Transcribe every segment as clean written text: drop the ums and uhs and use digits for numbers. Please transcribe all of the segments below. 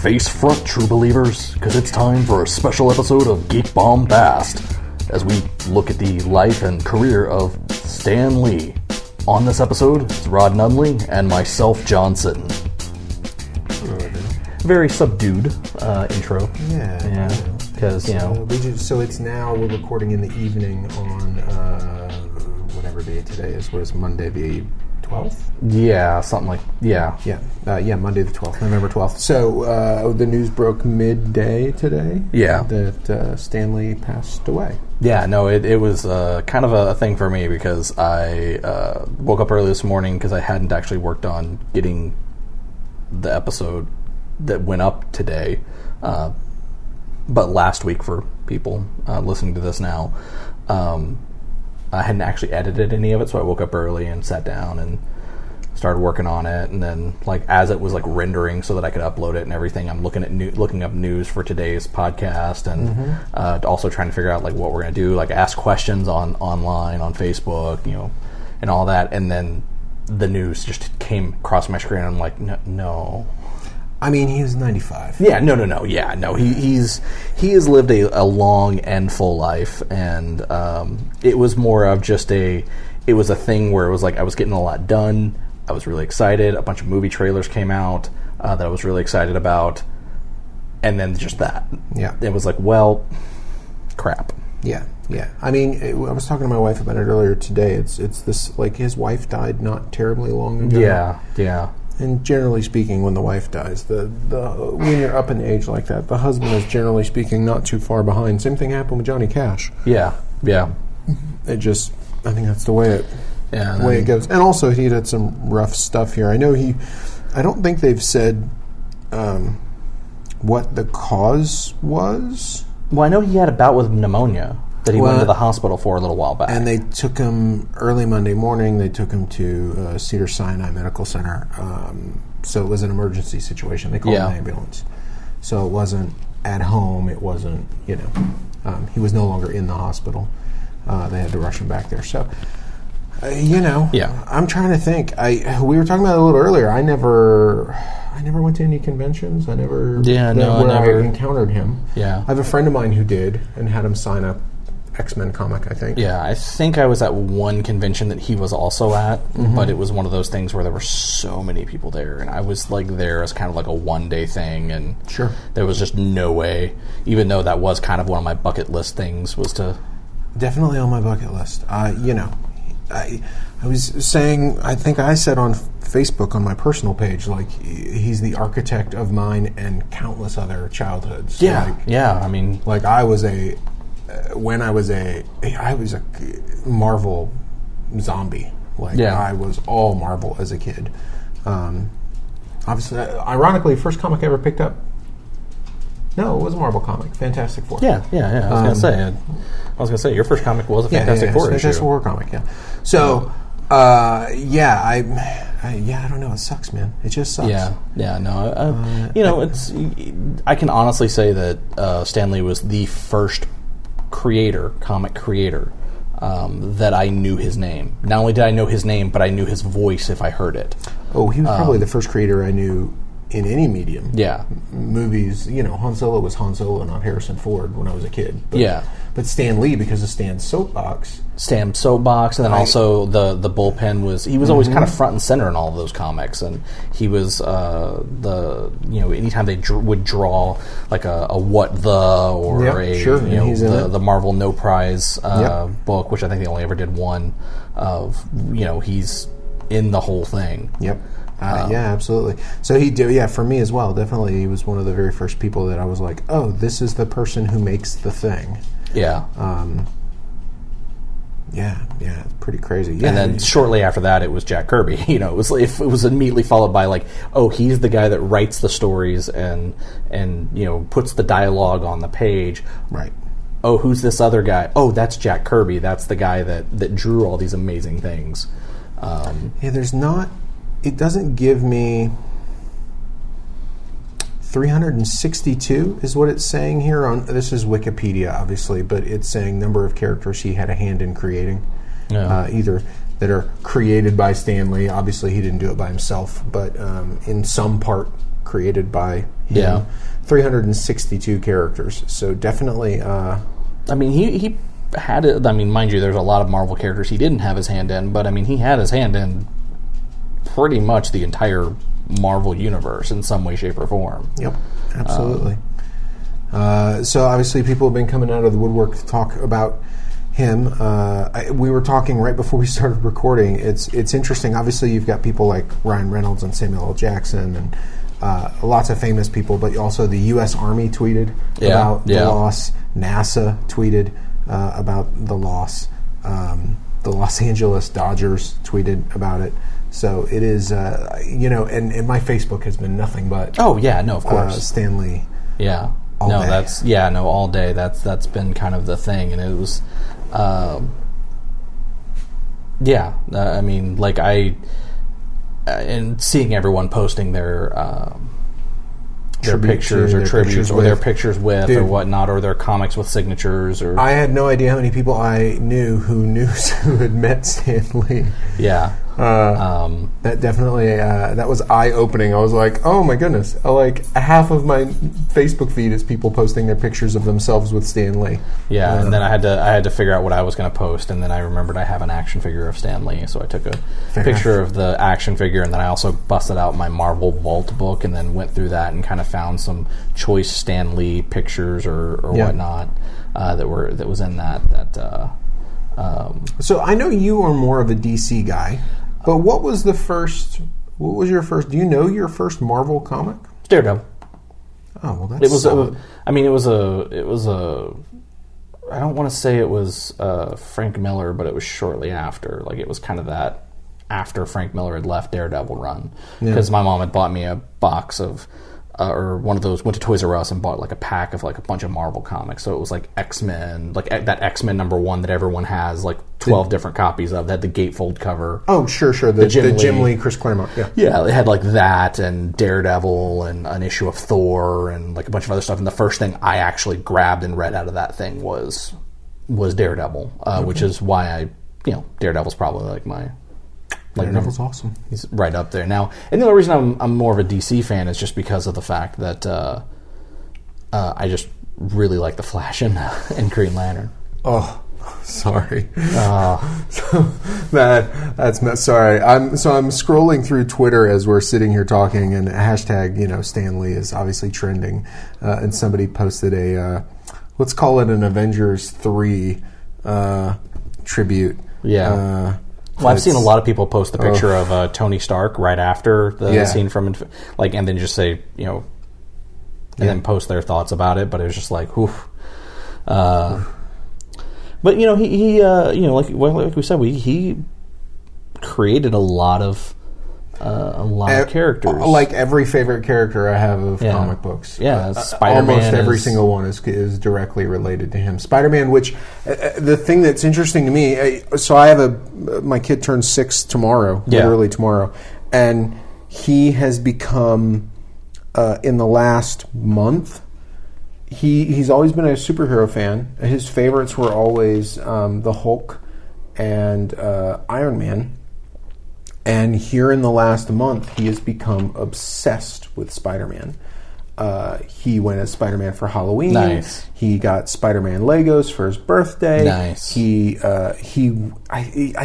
Face front, true believers, because it's time for a special episode of Geek Bombast, as we look at the life and career of Stan Lee. On this episode, it's Rod Nunley and myself, John Sitton. Very subdued intro. Yeah. Because, So it's now, we're recording in the evening on whatever day today is. What is Monday the 12th? Yeah, something like, yeah. Monday the 12th, November 12th. So the news broke midday today. Yeah. That Stan Lee passed away. Yeah, no, it was kind of a thing for me because I woke up early this morning because I hadn't actually worked on getting the episode that went up today. But last week, for people listening to this now, I hadn't actually edited any of it, so I woke up early and sat down and started working on it. And then, as it was rendering so that I could upload it and everything, I'm looking up news for today's podcast, and also trying to figure out what we're gonna do, ask questions online on Facebook, and all that. And then the news just came across my screen, and I'm like, no. I mean, he was 95. Yeah, no. Yeah, no. He has lived a long and full life, and it was more of just it was a thing where it was I was getting a lot done. I was really excited. A bunch of movie trailers came out that I was really excited about, and then just that. Yeah. It was crap. Yeah. I mean, I was talking to my wife about it earlier today. It's this, his wife died not terribly long ago. Yeah. And generally speaking, when the wife dies, when you're up in age like that, the husband is generally speaking not too far behind. Same thing happened with Johnny Cash. Yeah. I think that's the way it goes. And also, he had some rough stuff here. I don't think they've said what the cause was. Well, I know he had a bout with pneumonia that he went to the hospital for a little while back. And they took him early Monday morning. They took him to Cedars-Sinai Medical Center. So it was an emergency situation. They called an ambulance. So it wasn't at home. It wasn't, he was no longer in the hospital. They had to rush him back there. So, I'm trying to think. We were talking about it a little earlier. I never went to any conventions. I never encountered him. Yeah. I have a friend of mine who did and had him sign up. X-Men comic, I think. Yeah, I think I was at one convention that he was also at, but it was one of those things where there were so many people there, and I was there as kind of a one-day thing, and sure, there was just no way, even though that was kind of one of my bucket list things, was to... Definitely on my bucket list. I was saying, I think I said on Facebook on my personal page, he's the architect of mine and countless other childhoods. I mean... I was a Marvel zombie. I was all Marvel as a kid. Obviously, ironically, first comic I ever picked up. No, it was a Marvel comic, Fantastic Four. Yeah. I was gonna say your first comic was a Fantastic Four issue. Fantastic Four comic. Yeah. So, I don't know. It sucks, man. It just sucks. It's. I can honestly say that Stan Lee was the first comic creator, that I knew his name. Not only did I know his name, but I knew his voice if I heard it. Oh, he was probably the first creator I knew in any medium. Yeah. Movies, Han Solo was Han Solo, not Harrison Ford when I was a kid. But Stan Lee, because of Stan's soapbox. And then also the bullpen was... He was always kind of front and center in all of those comics, and he was anytime they would draw a What The, or the Marvel No Prize book, which I think they only ever did one of, he's in the whole thing. Yep. Absolutely. So he did, for me as well. Definitely, he was one of the very first people that I was like, oh, this is the person who makes the thing. Yeah. It's pretty crazy. Yeah. And then shortly after that, it was Jack Kirby. It was immediately followed by he's the guy that writes the stories and puts the dialogue on the page. Right. Oh, who's this other guy? Oh, that's Jack Kirby. That's the guy that drew all these amazing things. There's not... It doesn't give me 362 is what it's saying here on. This is Wikipedia, obviously, but it's saying number of characters he had a hand in creating, either that are created by Stan Lee. Obviously, he didn't do it by himself, but in some part created by him. 362 characters. So definitely... I mean, he had it... I mean, mind you, there's a lot of Marvel characters he didn't have his hand in, but I mean, he had his hand in pretty much the entire Marvel universe in some way, shape, or form. Yep, absolutely. So obviously people have been coming out of the woodwork to talk about him. We were talking right before we started recording. It's interesting. Obviously you've got people like Ryan Reynolds and Samuel L. Jackson and lots of famous people, but also the U.S. Army tweeted about the loss. NASA tweeted about the loss. The Los Angeles Dodgers tweeted about it. So it is, and my Facebook has been nothing but... Oh, yeah, no, of course. Stan Lee. Yeah. All day. That's been kind of the thing, and it was... I mean, like and seeing everyone posting their pictures or tributes or their pictures with or whatnot, or their comics with signatures. Or I had no idea how many people I knew who had met Stan Lee. Yeah. That definitely that was eye-opening. I was like, oh my goodness, like half of my Facebook feed is people posting their pictures of themselves with Stan Lee. Yeah, and then I had to figure out what I was going to post, and then I remembered I have an action figure of Stan Lee, so I took a picture of the action figure, and then I also busted out my Marvel Vault book, and then went through that and kind of found some choice Stan Lee pictures or whatnot that was in that. So I know you are more of a DC guy. But what was your first, do you know your first Marvel comic? Daredevil. Oh, well, that's solid. It was a, I don't want to say it was Frank Miller, but it was shortly after. Like, it was kind of that after Frank Miller had left Daredevil run. Because my mom had bought me a box of, or one of those, went to Toys R Us and bought like a pack of like a bunch of Marvel comics. So it was like X-Men, like that X-Men #1 that everyone has, like 12 different copies of, that had the gatefold cover. Oh, sure. The Jim Lee, Chris Claremont. Yeah, it had like that and Daredevil and an issue of Thor and like a bunch of other stuff. And the first thing I actually grabbed and read out of that thing was Daredevil, which is why Daredevil's probably like my... Daredevil's awesome. He's right up there now. And the only reason I'm more of a DC fan is just because of the fact that I just really like the Flash and Green Lantern. Oh, sorry. That's sorry. I'm scrolling through Twitter as we're sitting here talking, and hashtag Stan Lee is obviously trending, and somebody posted a let's call it an Avengers 3 tribute. Yeah. Well, I've seen a lot of people post the picture of Tony Stark right after the scene from, and then just say, and then post their thoughts about it. But it was just like, oof. But he like we said, he created a lot of characters. Like every favorite character I have of comic books. Yeah, Spider-Man. Almost every single one is directly related to him. Spider-Man, which the thing that's interesting to me, so I have my kid turns 6 tomorrow, literally tomorrow, and he has become in the last month. He's always been a superhero fan. His favorites were always the Hulk and Iron Man. And here in the last month, he has become obsessed with Spider-Man. He went as Spider-Man for Halloween. Nice. He got Spider-Man Legos for his birthday. Nice. I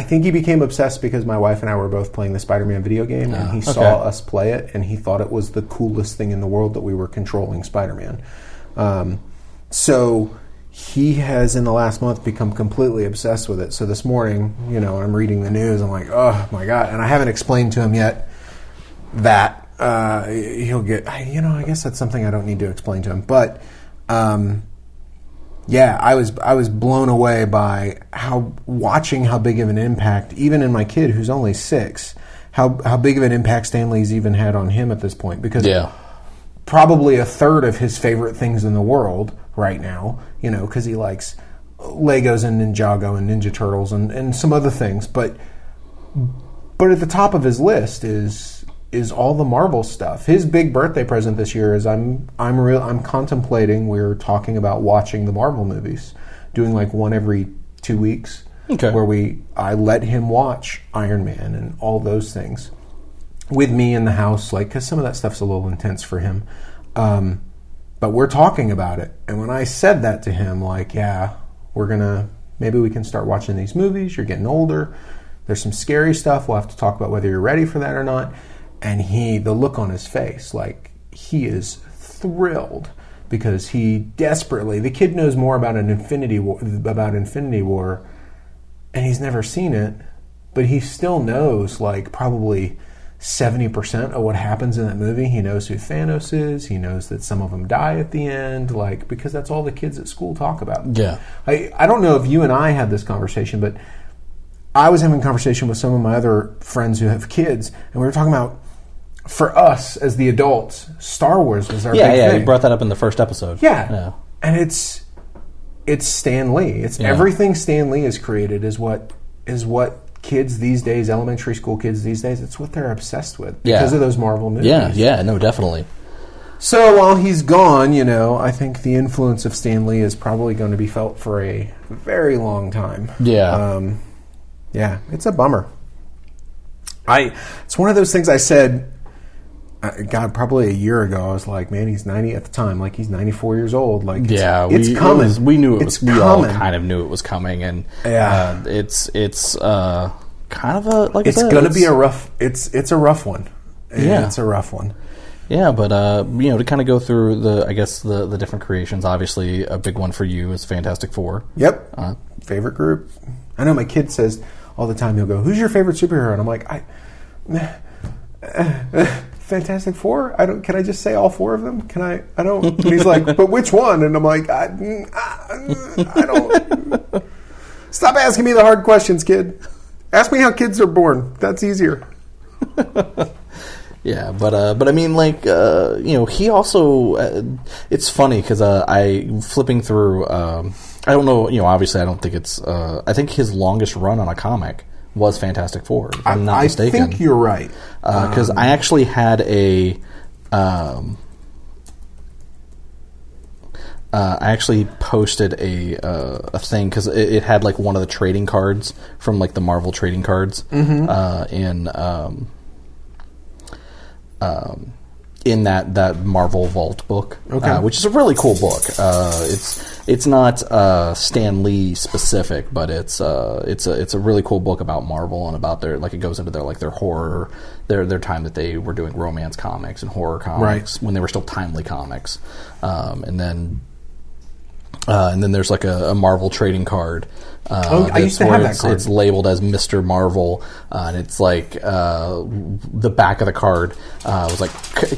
think he became obsessed because my wife and I were both playing the Spider-Man video game, and he saw us play it, and he thought it was the coolest thing in the world that we were controlling Spider-Man. So he has, in the last month, become completely obsessed with it. So this morning, I'm reading the news. I'm like, oh my God. And I haven't explained to him yet that he'll get, I guess that's something I don't need to explain to him. But, I was blown away by watching how big of an impact, even in my kid who's only 6, how big of an impact Stan Lee's even had on him at this point. Because probably a third of his favorite things in the world right now, because he likes Legos and Ninjago and Ninja Turtles and some other things, but at the top of his list is all the Marvel stuff. His big birthday present this year is I'm contemplating, we're talking about watching the Marvel movies, doing like one every 2 weeks, where I let him watch Iron Man and all those things. with me in the house, like, because some of that stuff's a little intense for him. But we're talking about it. And when I said that to him, like, yeah, maybe we can start watching these movies. You're getting older. There's some scary stuff. We'll have to talk about whether you're ready for that or not. And the look on his face, like, he is thrilled because the kid knows more about Infinity War, and he's never seen it, but he still knows, like, probably 70% of what happens in that movie. He knows who Thanos is. He knows that some of them die at the end, like, because that's all the kids at school talk about. Yeah. I don't know if you and I had this conversation, but I was having a conversation with some of my other friends who have kids, and we were talking about, for us as the adults, Star Wars was our big thing. Yeah, you brought that up in the first episode. Yeah. And it's Stan Lee. It's everything Stan Lee has created is what kids these days, elementary school kids these days, it's what they're obsessed with because of those Marvel movies. Yeah, no, definitely. So while he's gone, I think the influence of Stan Lee is probably going to be felt for a very long time. Yeah. Yeah, it's a bummer. It's one of those things I said, God, probably a year ago. I was like, man, he's 90 at the time. Like, he's 94 years old. Like, it's coming. We knew it was. We all kind of knew it was coming, and it's kind of a like. It's going to be a rough. It's a rough one. It's a rough one. Yeah, but to kind of go through the different creations. Obviously, a big one for you is Fantastic Four. Yep. Favorite group. I know my kid says all the time. He'll go, "Who's your favorite superhero?" And I'm like, Fantastic Four? Can I just say all four of them? Can I? I don't. And he's like, but which one? And I'm like, I don't. Stop asking me the hard questions, kid. Ask me how kids are born. That's easier. Yeah, but I mean, like, he also. It's funny because I flipping through. I don't know. Obviously, I don't think it's. I think his longest run on a comic was Fantastic Four, if I'm not mistaken. I think you're right. Because I actually had I actually posted a thing because it had like one of the trading cards from like the Marvel trading cards in that Marvel Vault book, which is a really cool book. It's not Stan Lee specific, but it's a really cool book about Marvel and about their, like, it goes into their horror, their time that they were doing romance comics and horror comics when they were still timely comics, and then there's like a Marvel trading card. I used to have that card. It's labeled as Mr. Marvel, and it's like the back of the card was like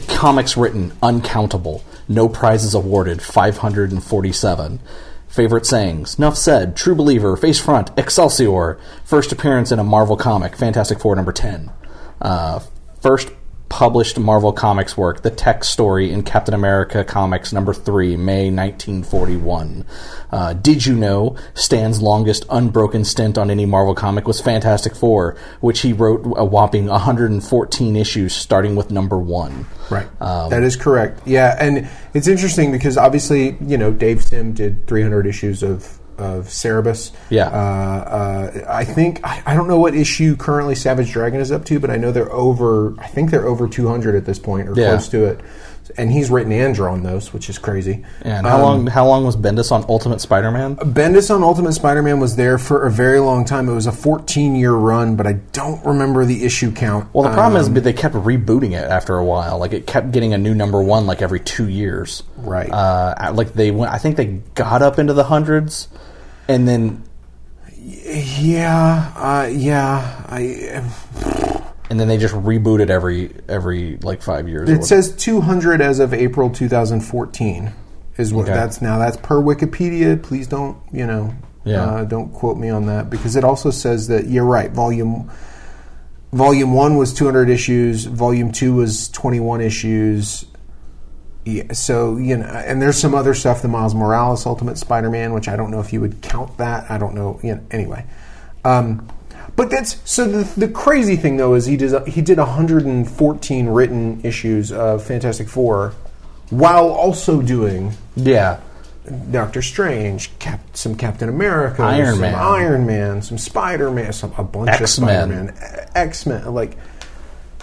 comics written uncountable, no prizes awarded 547. Favorite sayings: Nuff said, True Believer, Face Front, Excelsior. First appearance in a Marvel comic, Fantastic Four number 10. First published Marvel Comics work, the text story in Captain America Comics number 3, May 1941. Did you know Stan's longest unbroken stint on any Marvel comic was Fantastic Four, which he wrote a whopping 114 issues, starting with number 1. Right. That is correct. Yeah, and it's interesting because obviously, Dave Sim did 300 issues of Cerebus. Yeah. I think I don't know what issue currently Savage Dragon is up to, but I know they're over 200 at this point, or close to it. And he's written and drawn those, which is crazy. And how long was Bendis on Ultimate Spider-Man? Bendis on Ultimate Spider-Man was there for a very long time. It was a 14-year run, but I don't remember the issue count. Well, the problem is they kept rebooting it after a while. Like, it kept getting a new number 1 like every 2 years. Right. Like they went. I think they got up into the hundreds, and then. And then they just reboot it every like 5 years. It says 200 as of April 2014 is what that's now. That's per Wikipedia. Please don't don't quote me on that, because it also says that you're right. Volume 1 was 200 issues. Volume 2 was 21 issues. Yeah, so and there's some other stuff. The Miles Morales Ultimate Spider-Man, which I don't know if you would count that. I don't know. Anyway. But that's so. The crazy thing though is he did 114 written issues of Fantastic Four, while also doing Doctor Strange, some Captain America, Iron Man, some Spider-Man, a bunch of Spider-Man, X-Men. Like,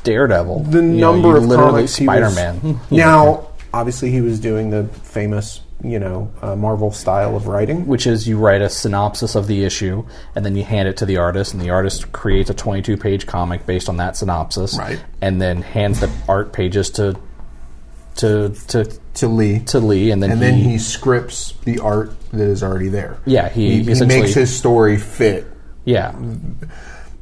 Daredevil. The number of comics Spider-Man. Now, obviously, he was doing the famous, Marvel style of writing, which is you write a synopsis of the issue, and then you hand it to the artist, and the artist creates a 22-page comic based on that synopsis, right? And then hands the art pages to Lee, and then he scripts the art that is already there. Yeah, he makes his story fit. Yeah,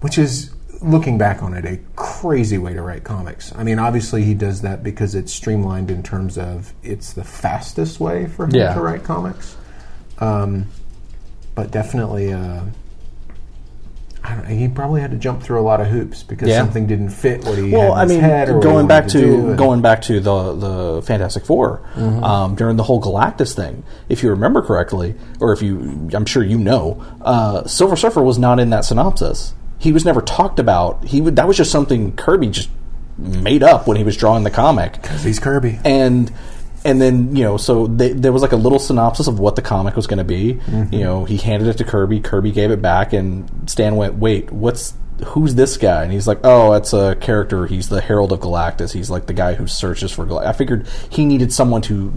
which is, looking back on it, a crazy way to write comics. I mean, obviously he does that because it's streamlined in terms of it's the fastest way for him to write comics. But definitely, he probably had to jump through a lot of hoops because something didn't fit what he had in his head. Or going back to the Fantastic Four, during the whole Galactus thing, if you remember correctly, or I'm sure Silver Surfer was not in that synopsis. He was never talked about. That was just something Kirby just made up when he was drawing the comic. Because he's Kirby. And then, so there was like a little synopsis of what the comic was going to be. Mm-hmm. He handed it to Kirby. Kirby gave it back, and Stan went, "Wait, who's this guy?" And he's like, "Oh, that's a character. He's the Herald of Galactus. He's like the guy who searches for Galactus." I figured he needed someone to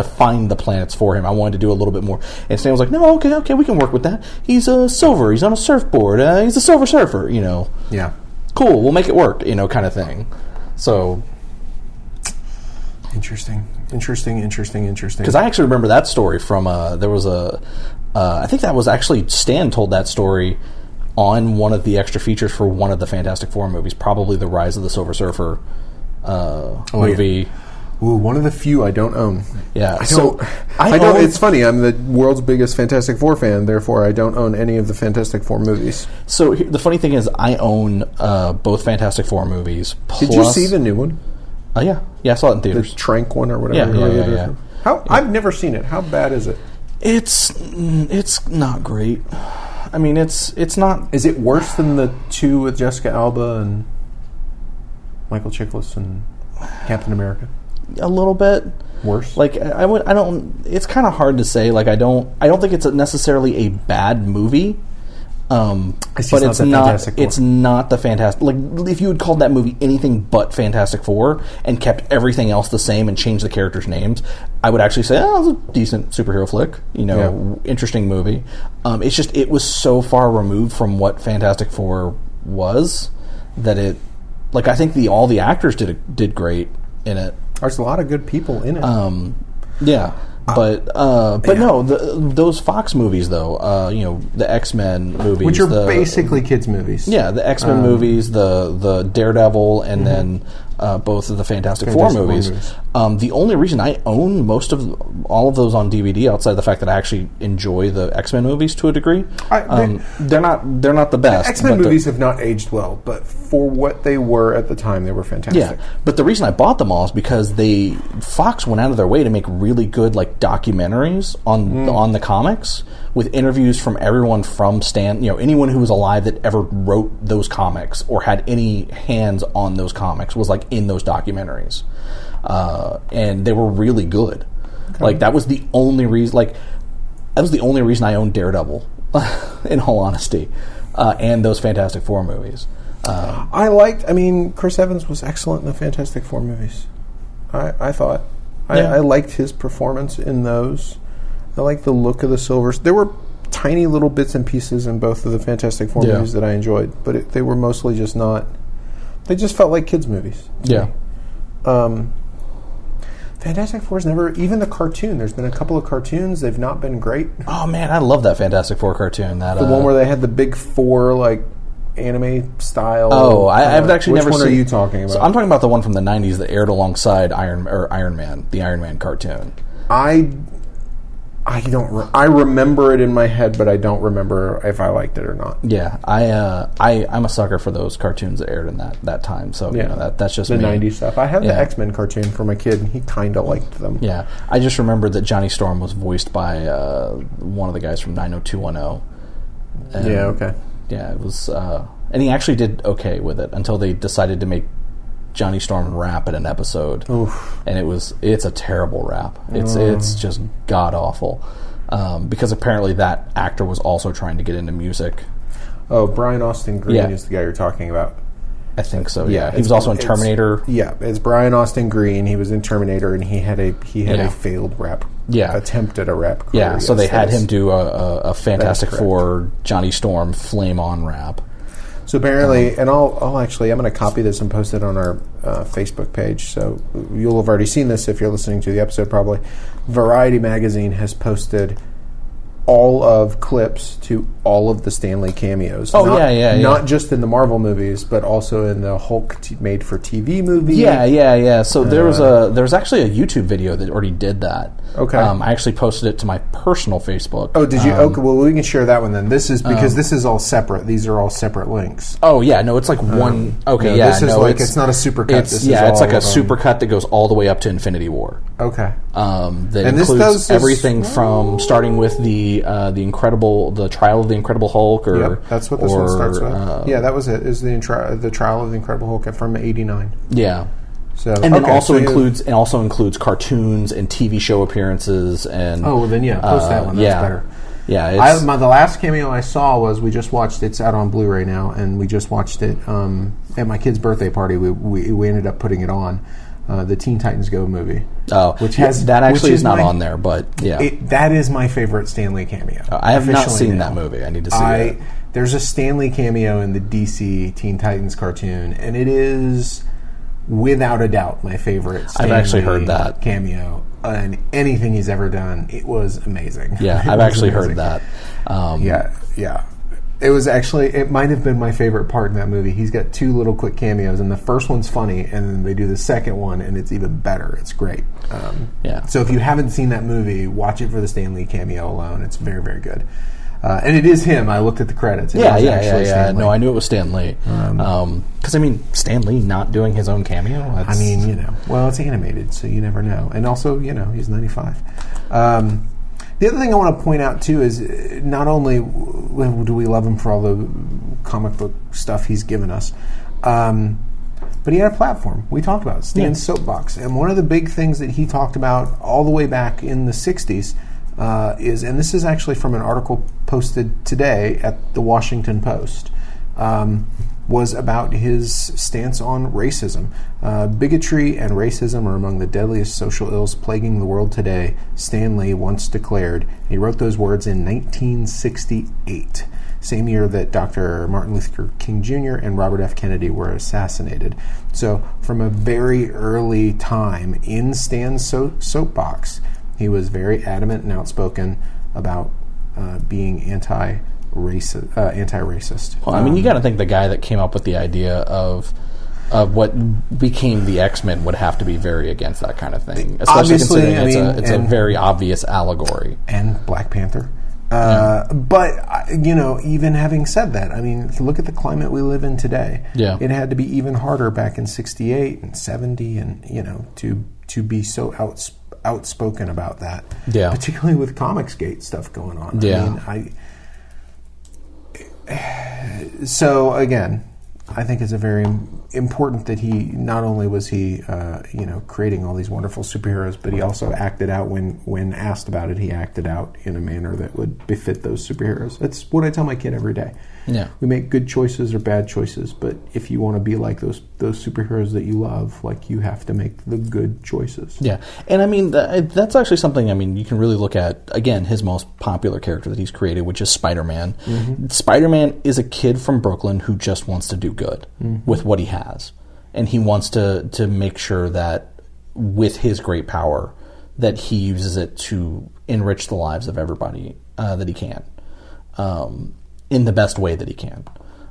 find the planets for him. I wanted to do a little bit more. And Stan was like, "No, okay, we can work with that. He's silver. He's on a surfboard. He's a Silver Surfer, Yeah. Cool, we'll make it work, kind of thing." So... Interesting. Because I actually remember that story from, there was I think that was actually, Stan told that story on one of the extra features for one of the Fantastic Four movies, probably the Rise of the Silver Surfer movie. Yeah. Ooh, one of the few I don't own. Yeah. I don't. It's funny. I'm the world's biggest Fantastic Four fan. Therefore, I don't own any of the Fantastic Four movies. So the funny thing is, I own both Fantastic Four movies. Did you see the new one? Yeah, I saw it in theaters. The Trank one or whatever. Yeah. I've never seen it. How bad is it? It's not great. I mean, it's not. Is it worse than the two with Jessica Alba and Michael Chiklis and Captain America? A little bit worse. Like I don't. It's kind of hard to say. Like I don't think it's necessarily a bad movie. But it's not the Fantastic. Like if you had called that movie anything but Fantastic Four and kept everything else the same and changed the characters' names, I would actually say, it was a decent superhero flick. Interesting movie. It's just it was so far removed from what Fantastic Four was that it. Like I think all the actors did great in it. There's a lot of good people in it. Yeah. But no, those Fox movies though, the X-Men movies, which are basically kids movies. Yeah, the X-Men movies, the Daredevil, and then both of the Fantastic Four movies. The only reason I own all of those on DVD, outside of the fact that I actually enjoy the X-Men movies to a degree, they're not the best. The X-Men movies have not aged well, but for what they were at the time, they were fantastic. Yeah, but the reason I bought them all is because Fox went out of their way to make really good documentaries on the comics with interviews from everyone from Stan, anyone who was alive that ever wrote those comics or had any hands on those comics was in those documentaries, and they were really good. Okay. That was the only reason. That was the only reason I owned Daredevil, in all honesty, and those Fantastic Four movies. Chris Evans was excellent in the Fantastic Four movies. I thought. I liked his performance in those. I liked the look of the Silvers. There were tiny little bits and pieces in both of the Fantastic Four movies that I enjoyed, but they were mostly just not... They just felt like kids' movies. Yeah. Fantastic Four's never... Even the cartoon. There's been a couple of cartoons. They've not been great. Oh, man, I love that Fantastic Four cartoon. The one where they had the big four, anime style. Oh, I've actually never seen... Which one are you talking about? So I'm talking about the one from the 90s that aired alongside Iron Man, the Iron Man cartoon. I remember it in my head, but I don't remember if I liked it or not. Yeah, I'm a sucker for those cartoons that aired in that time. So that's just the me. 90s stuff. I had the X-Men cartoon from a kid, and he kind of liked them. Yeah, I just remember that Johnny Storm was voiced by one of the guys from 90210. Yeah. Okay. Yeah, it was, and he actually did okay with it until they decided to make Johnny Storm rap in an episode. Oof. And it's a terrible rap. It's just god awful, because apparently that actor was also trying to get into music. Oh, Brian Austin Green is the guy you're talking about. I think so. Yeah, he was also in Terminator. It's Brian Austin Green. He was in Terminator, and he had a failed rap. Attempt at a rap career. Yeah, so they had him do a Fantastic Four Johnny Storm flame on rap. So apparently, and I'll actually, I'm going to copy this and post it on our Facebook page. So you'll have already seen this if you're listening to the episode, probably. Variety magazine has posted all of clips to all of the Stan Lee cameos. Not just in the Marvel movies, but also in the Hulk made-for-TV movie. Yeah. So there was actually a YouTube video that already did that. Okay. I actually posted it to my personal Facebook. Oh, did you? Okay, well, we can share that one then. This is because this is all separate. These are all separate links. Oh, yeah. No, it's like one... Okay, This is it's not a supercut. It's like a supercut that goes all the way up to Infinity War. Okay. That includes everything from starting with the Trial of the Incredible Hulk, that's what this one starts with. That was it. Is the Trial of the Incredible Hulk from '89? Yeah. So and then also includes cartoons and TV show appearances and post that one. That's better. Yeah, the last cameo I saw was we just watched. It's out on Blu-ray now, and we just watched it at my kid's birthday party. We ended up putting it on. The Teen Titans Go movie. Which is not on there, but that is my favorite Stan Lee cameo. I have not seen that movie. I need to see it. There's a Stan Lee cameo in the DC Teen Titans cartoon, and it is without a doubt my favorite Stan I've actually Lee heard that cameo and anything he's ever done. It was amazing. Yeah, I've actually heard that. Yeah. It was actually, it might have been my favorite part in that movie. He's got two little quick cameos, and the first one's funny, and then they do the second one, and it's even better. It's great. So if you haven't seen that movie, watch it for the Stan Lee cameo alone. It's very, very good. And it is him. I looked at the credits. Yeah. No, I knew it was Stan Lee. Because, Stan Lee not doing his own cameo? Well, it's animated, so you never know. And also, he's 95. The other thing I want to point out, too, is not only do we love him for all the comic book stuff he's given us, but he had a platform. We talked about it, Stan's Soapbox. And one of the big things that he talked about all the way back in the 60s is, and this is actually from an article posted today at the Washington Post, was about his stance on racism. Bigotry and racism are among the deadliest social ills plaguing the world today, Stan Lee once declared. He wrote those words in 1968, same year that Dr. Martin Luther King Jr. and Robert F. Kennedy were assassinated. So from a very early time in Stan's soapbox, he was very adamant and outspoken about being anti-racist. Well, you got to think the guy that came up with the idea of what became the X-Men would have to be very against that kind of thing, especially considering it's a very obvious allegory. And Black Panther. But, even having said that, look at the climate we live in today. Yeah. It had to be even harder back in 68 and 70 and, to be so outspoken about that. Yeah. Particularly with Comicsgate stuff going on. Yeah. So again, I think it's a very important that he not only was he creating all these wonderful superheroes, but he also acted out when asked about it. He acted out in a manner that would befit those superheroes. That's what I tell my kid every day. Yeah, we make good choices or bad choices, but if you want to be like those superheroes that you love, you have to make the good choices. Yeah, and that's actually something. You can really look at, again, his most popular character that he's created, which is Spider-Man. Mm-hmm. Spider-Man is a kid from Brooklyn who just wants to do good with what he has, and he wants to make sure that with his great power that he uses it to enrich the lives of everybody that he can. In the best way that he can,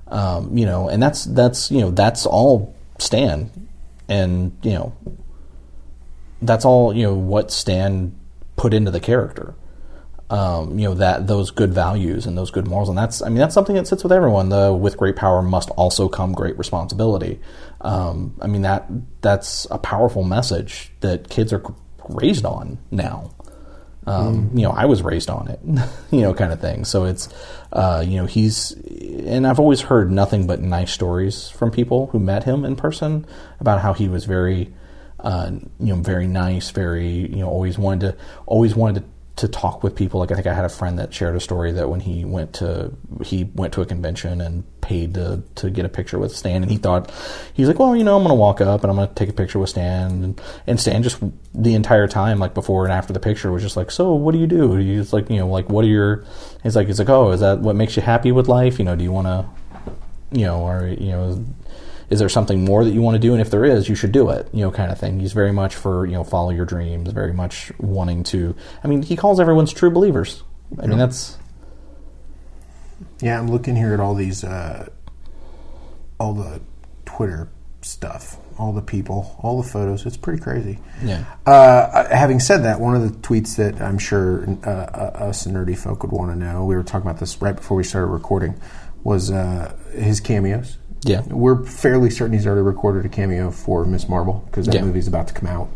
and that's all Stan, and that's all what Stan put into the character, that those good values and those good morals, and that's something that sits with everyone. With great power must also come great responsibility. That's a powerful message that kids are raised on now. I was raised on it, kind of thing. So it's, and I've always heard nothing but nice stories from people who met him in person about how he was very, very nice, very, always wanted to talk with people. Like I think I had a friend that shared a story that when he went to a convention and paid to get a picture with Stan, and he's like, well, I'm going to walk up and I'm going to take a picture with Stan, and Stan just the entire time, like before and after the picture, was just like, so what do you do? He's like, like what are your? He's like, oh, is that what makes you happy with life? Do you want to, or is there something more that you want to do? And if there is, you should do it, kind of thing. He's very much for, follow your dreams, very much wanting to, he calls everyone's true believers. I mean, that's... Yeah, I'm looking here at all these, all the Twitter stuff, all the people, all the photos. It's pretty crazy. Yeah. Having said that, one of the tweets that I'm sure us nerdy folk would want to know, we were talking about this right before we started recording, was his cameos. Yeah. We're fairly certain he's already recorded a cameo for Ms. Marvel, because that movie's about to come out.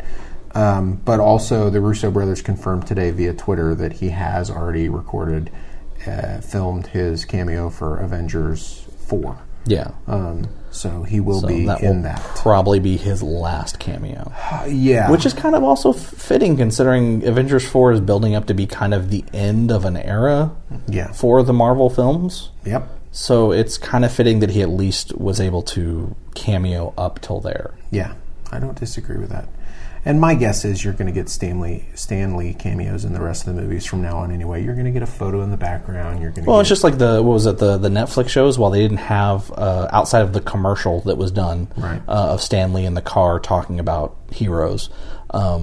But also, the Russo brothers confirmed today via Twitter that he has already recorded, filmed his cameo for Avengers 4. Yeah. So he will be in that. Probably be his last cameo. Yeah. Which is kind of also fitting, considering Avengers 4 is building up to be kind of the end of an era for the Marvel films. Yep. So it's kind of fitting that he at least was able to cameo up till there. Yeah, I don't disagree with that. And my guess is you're going to get Stan Lee cameos in the rest of the movies from now on anyway. You're going to get a photo in the background. It's just like the Netflix shows, while they didn't have, outside of the commercial that was done of Stan Lee in the car talking about heroes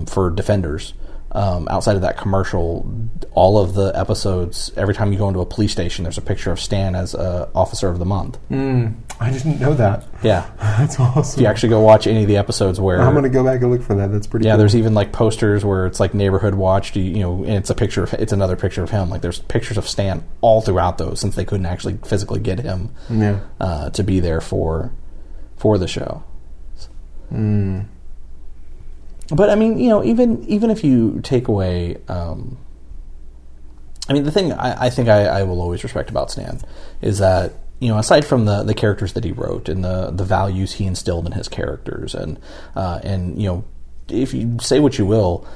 for Defenders. Outside of that commercial, all of the episodes, every time you go into a police station, there's a picture of Stan as Officer of the Month. I didn't know that. Yeah. That's awesome. If you actually go watch any of the episodes where... I'm going to go back and look for that. That's pretty cool. Yeah, there's even like posters where it's like Neighborhood Watch, and it's another picture of him. Like there's pictures of Stan all throughout those, since they couldn't actually physically get him to be there for the show. But even if you take away, the thing I think I will always respect about Stan is that, aside from the characters that he wrote and the values he instilled in his characters, and if you say what you will,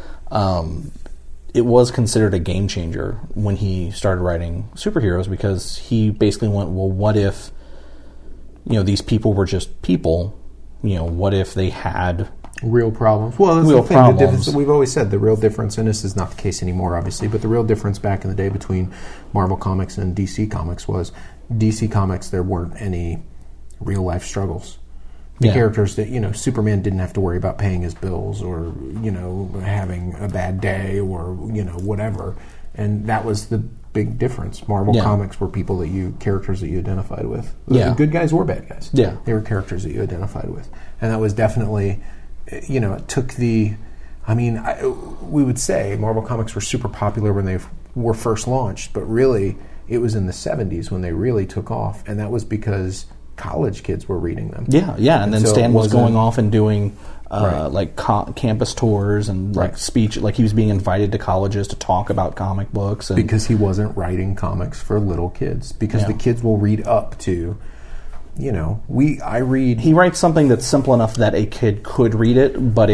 it was considered a game changer when he started writing superheroes, because he basically went, well, what if these people were just people? What if they had real problems? Well, that's the thing. The difference, we've always said the real difference, and this is not the case anymore, obviously, but the real difference back in the day between Marvel Comics and DC Comics was DC Comics, there weren't any real life struggles. The characters that, Superman didn't have to worry about paying his bills or, having a bad day or, whatever. And that was the big difference. Marvel Comics were characters that you identified with. Good guys or bad guys. Yeah. They were characters that you identified with. And that was definitely, it took we would say Marvel Comics were super popular when they were first launched, but really it was in the 70s when they really took off. And that was because college kids were reading them. And then so Stan was going off and doing campus tours and speech, like he was being invited to colleges to talk about comic books, and because he wasn't writing comics for little kids, because the kids will read up to, he writes something that's simple enough that a kid could read it, but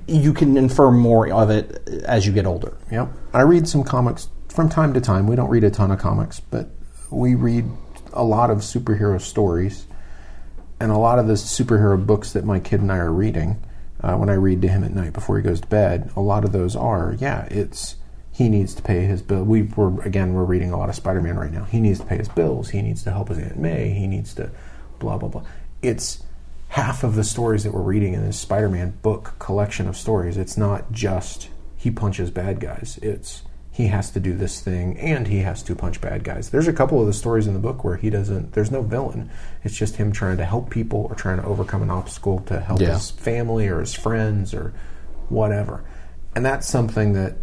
you can infer more of it as you get older. Yep. I read some comics from time to time. We don't read a ton of comics, but we read a lot of superhero stories, and a lot of the superhero books that my kid and I are reading, when I read to him at night before he goes to bed, a lot of those are, he needs to pay his bill. We're reading a lot of Spider-Man right now. He needs to pay his bills. He needs to help his Aunt May. He needs to blah, blah, blah. It's half of the stories that we're reading in this Spider-Man book collection of stories. It's not just he punches bad guys. It's he has to do this thing, and he has to punch bad guys. There's a couple of the stories in the book where there's no villain. It's just him trying to help people or trying to overcome an obstacle to help his family or his friends or whatever. And that's something that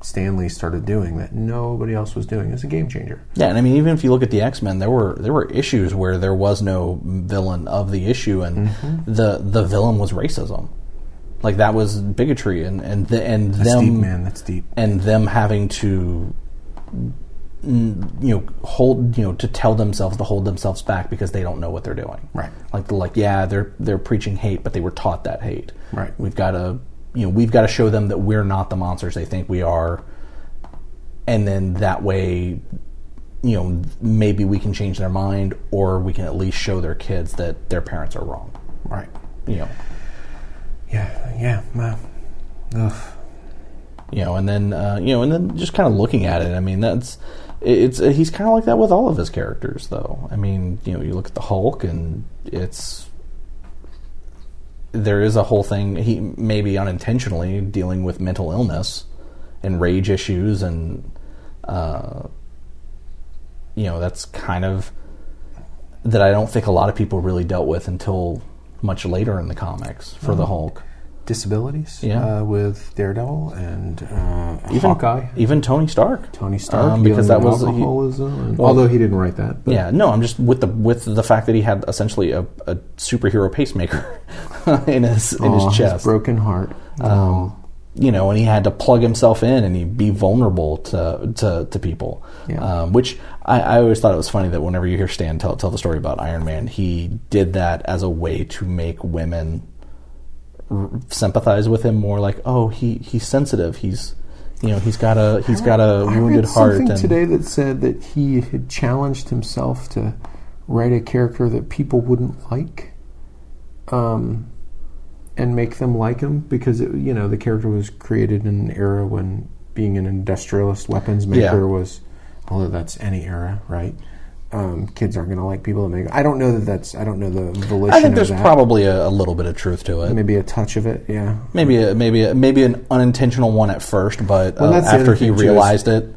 Stan Lee started doing that nobody else was doing. It's a game changer. Yeah, and even if you look at the X-Men, there were issues where there was no villain of the issue, and the villain was racism. Like, that was bigotry, and that's them deep, man. That's deep. And them having to to hold themselves back because they don't know what they're doing. Right. They're preaching hate, but they were taught that hate. Right. We've got to we've got to show them that we're not the monsters they think we are, and then that way, maybe we can change their mind, or we can at least show their kids that their parents are wrong. Right. Yeah. Ugh. And then just kind of looking at it, I mean, he's kind of like that with all of his characters, though. I mean, you look at the Hulk, and there is a whole thing, he maybe unintentionally dealing with mental illness and rage issues, and that's kind of that I don't think a lot of people really dealt with until much later in the comics for the Hulk. Disabilities, with Daredevil and even Hawkeye, even Tony Stark, because that was alcoholism. Although he didn't write that, but. I'm just with the fact that he had essentially a superhero pacemaker in his chest, his broken heart, and he had to plug himself in and he'd be vulnerable to people, which I always thought it was funny that whenever you hear Stan tell the story about Iron Man, he did that as a way to make women sympathize with him more, like, oh, he's sensitive, he's got a wounded heart. I read something today that said that he had challenged himself to write a character that people wouldn't like, and make them like him, because the character was created in an era when being an industrialist weapons maker was, although that's any era, right? Kids aren't going to like people that make. I don't know the volition. I think there's probably a little bit of truth to it. Maybe a touch of it, yeah. Maybe an unintentional one at first, but after he realized it.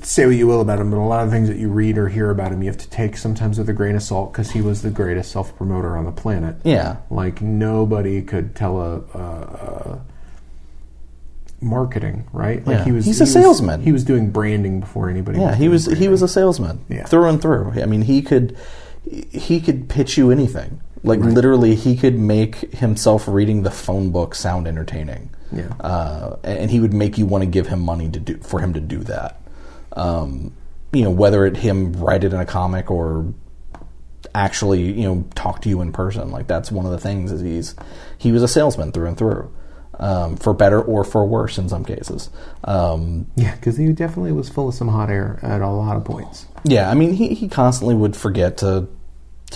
Say what you will about him, but a lot of things that you read or hear about him, you have to take sometimes with a grain of salt, because he was the greatest self-promoter on the planet. Yeah, like nobody could tell a marketing, right? Like he's a salesman. He was doing branding before anybody. Yeah, he was a salesman through and through. I mean, he could pitch you anything. Like literally, he could make himself reading the phone book sound entertaining. Yeah, and he would make you want to give him money for him to do that. Whether him write it in a comic or actually talk to you in person. Like, that's one of the things, is he was a salesman through and through. For better or for worse in some cases. Because he definitely was full of some hot air at a lot of points. Yeah, I mean, he constantly would forget to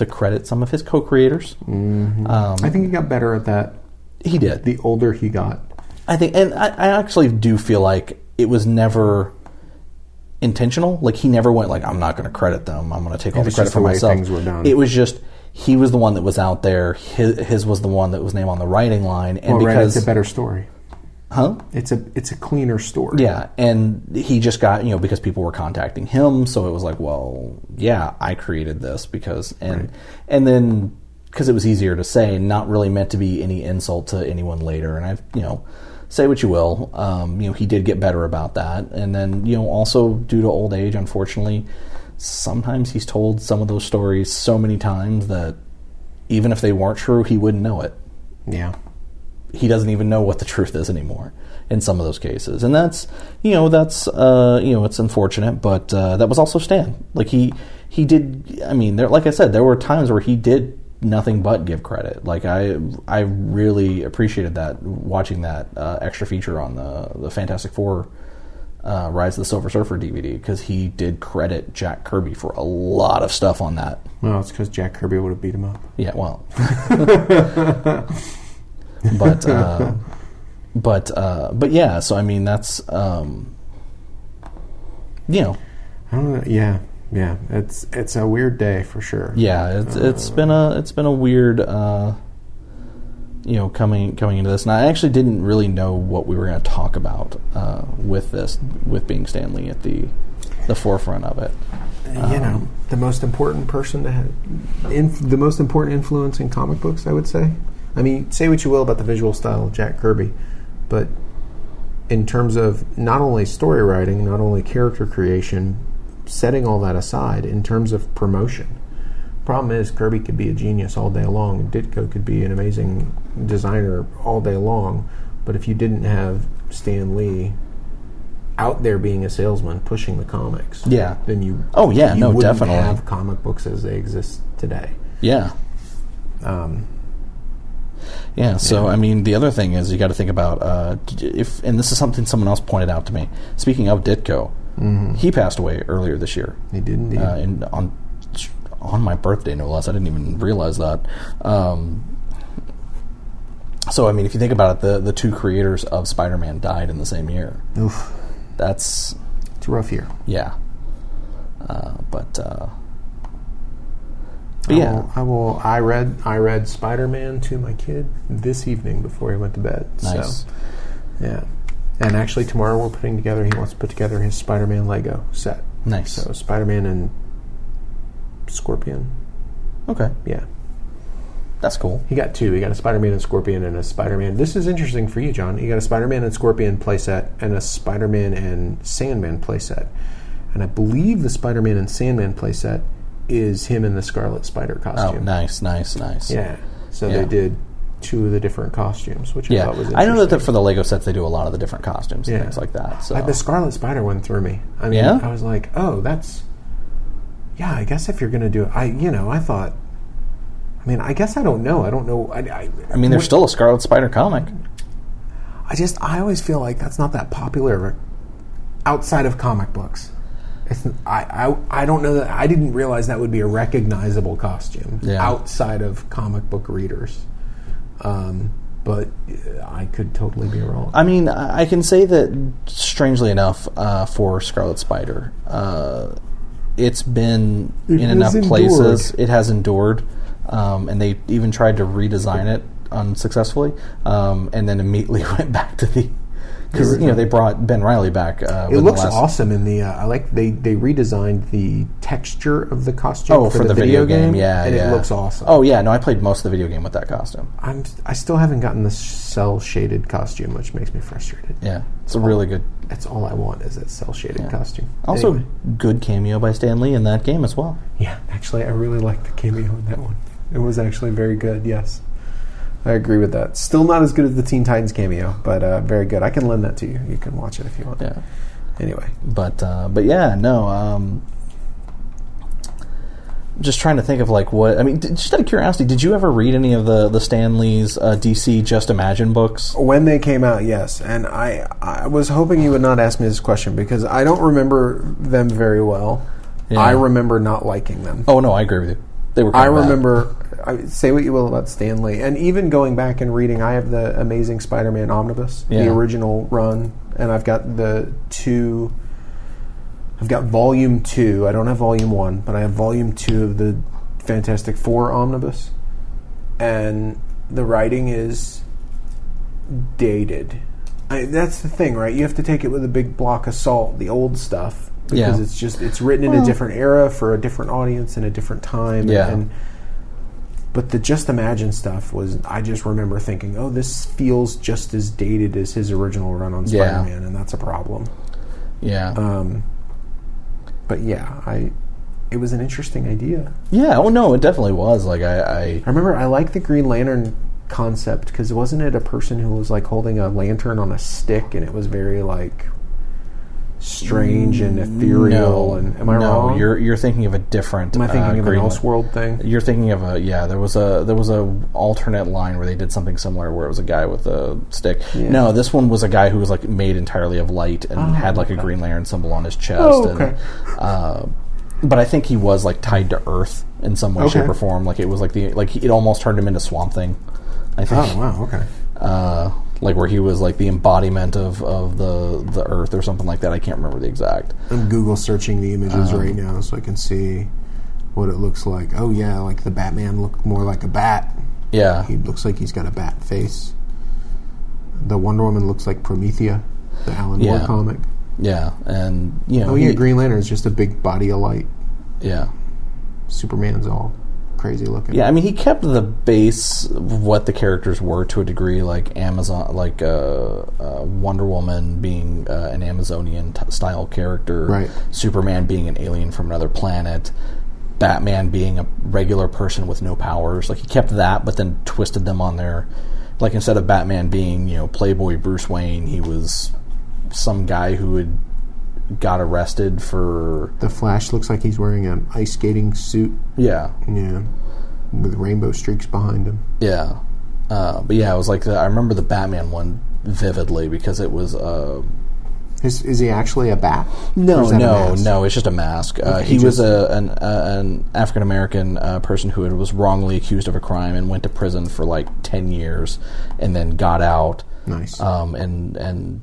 credit some of his co-creators. Mm-hmm. I think he got better at that. He did. The older he got. I think, and I actually do feel like it was never intentional. Like, he never went like, I'm not going to credit them, I'm going to take all the credit for myself. Things were done. It was just, he was the one that was out there. His was the one that was named on the writing line, and because it's a better story. Huh? It's a cleaner story. Yeah, and he just got, because people were contacting him, so it was like, well, yeah, I created this because, and then because it was easier to say, not really meant to be any insult to anyone later. And I've, say what you will, he did get better about that, and then also due to old age, unfortunately, sometimes he's told some of those stories so many times that even if they weren't true, he wouldn't know it. Yeah. He doesn't even know what the truth is anymore in some of those cases. And that's it's unfortunate, but that was also Stan. Like, he did, I mean, like I said, there were times where he did nothing but give credit. Like, I really appreciated that, watching that extra feature on the Fantastic Four Rise of the Silver Surfer DVD, because he did credit Jack Kirby for a lot of stuff on that. Well, it's because Jack Kirby would have beat him up. Yeah, well. But yeah, so I mean, that's I don't know. Yeah, it's a weird day for sure. Yeah, it's been a weird coming into this, and I actually didn't really know what we were going to talk about with being Stan Lee at the forefront of it. The most important person to have, the most important influence in comic books, I would say. I mean, say what you will about the visual style of Jack Kirby, but in terms of not only story writing, not only character creation, setting all that aside, in terms of promotion. Problem is, Kirby could be a genius all day long, and Ditko could be an amazing designer all day long, but if you didn't have Stan Lee out there being a salesman pushing the comics, then you wouldn't definitely have comic books as they exist today. Yeah. Yeah, so, I mean, the other thing is you got to think about, and this is something someone else pointed out to me. Speaking of Ditko, he passed away earlier this year. He did indeed. On my birthday, no less. I didn't even realize that. So, I mean, if you think about it, the two creators of Spider-Man died in the same year. Oof. It's a rough year. Yeah. But yeah. I read Spider-Man to my kid this evening before he went to bed. Nice. So, yeah. And actually tomorrow he wants to put together his Spider-Man Lego set. Nice. So Spider-Man and Scorpion. Okay. Yeah. That's cool. He got two. He got a Spider-Man and Scorpion and a Spider-Man. This is interesting for you, John. He got a Spider-Man and Scorpion playset and a Spider-Man and Sandman playset. And I believe the Spider-Man and Sandman playset is him in the Scarlet Spider costume. Oh, nice. Yeah. So they did two of the different costumes, which I thought was interesting. I know that for the Lego sets, they do a lot of the different costumes and things like that. So. The Scarlet Spider went through me. I mean, I was like, oh, that's... Yeah, I guess if you're going to do it... I thought... I mean, I guess I don't know. I mean, there's still a Scarlet Spider comic. I always feel like that's not that popular outside of comic books. I don't know that... I didn't realize that would be a recognizable costume outside of comic book readers. But I could totally be wrong. I mean, I can say that, strangely enough, for Scarlet Spider, it's been in enough places. It has endured. And they even tried to redesign it unsuccessfully, and then immediately went back to the... Because, they brought Ben Reilly back. It looks awesome in the... they redesigned the texture of the costume for the video game. Yeah, and it looks awesome. Oh, yeah. No, I played most of the video game with that costume. I still haven't gotten the cell-shaded costume, which makes me frustrated. Yeah, it's a really good... That's all I want is that cell-shaded costume. Also, good cameo by Stan Lee in that game as well. Yeah, actually, I really liked the cameo in that one. It was actually very good, yes. I agree with that. Still not as good as the Teen Titans cameo, but very good. I can lend that to you. You can watch it if you want. Yeah. Anyway. But yeah, no. Just trying to think of what... I mean, just out of curiosity, did you ever read any of the Stan Lee's DC Just Imagine books? When they came out, yes. And I was hoping you would not ask me this question because I don't remember them very well. Yeah. I remember not liking them. Oh, no, I agree with you. I remember, say what you will about Stan Lee, and even going back and reading, I have the Amazing Spider-Man Omnibus, the original run, and I've got I've got Volume 2, I don't have Volume 1, but I have Volume 2 of the Fantastic Four Omnibus, and the writing is dated. That's the thing, right? You have to take it with a big block of salt, the old stuff. Because it's written in a different era for a different audience in a different time. Yeah. But the Just Imagine stuff was, I just remember thinking, oh, this feels just as dated as his original run on Spider-Man, and that's a problem. Yeah. But yeah, it was an interesting idea. Yeah. Oh no, it definitely was. I remember I liked the Green Lantern concept because wasn't it a person who was holding a lantern on a stick, and it was very strange and ethereal. Am I wrong? You're thinking of a different... Am I thinking of an Elseworld thing? You're thinking of there was a alternate line where they did something similar where it was a guy with a stick. Yeah. No, this one was a guy who was made entirely of light and had a Green Lantern symbol on his chest. Oh, okay. And, but I think he was tied to Earth in some way, shape, or form. It was it almost turned him into Swamp Thing, I think. Oh wow, okay. Where he was the embodiment of the Earth or something like that. I can't remember the exact. I'm Google searching the images right now so I can see what it looks like. Oh yeah, the Batman looked more like a bat. Yeah. He looks like he's got a bat face. The Wonder Woman looks like Promethea, the Alan Moore comic. Yeah, and Green Lantern is just a big body of light. Yeah. Superman's all crazy looking. Yeah, I mean, he kept the base of what the characters were to a degree, Amazon, Wonder Woman being an Amazonian style character, right? Superman being an alien from another planet, Batman being a regular person with no powers. He kept that, but then twisted them on their, instead of Batman being Playboy Bruce Wayne, he was some guy who had got arrested for... The Flash looks like he's wearing an ice skating suit. Yeah. Yeah. With rainbow streaks behind him. Yeah. But yeah, it was like I remember the Batman one vividly because it was. Is he actually a bat? No. It's just a mask. He was an African American person who was wrongly accused of a crime and went to prison for like 10 years, and then got out. Nice. And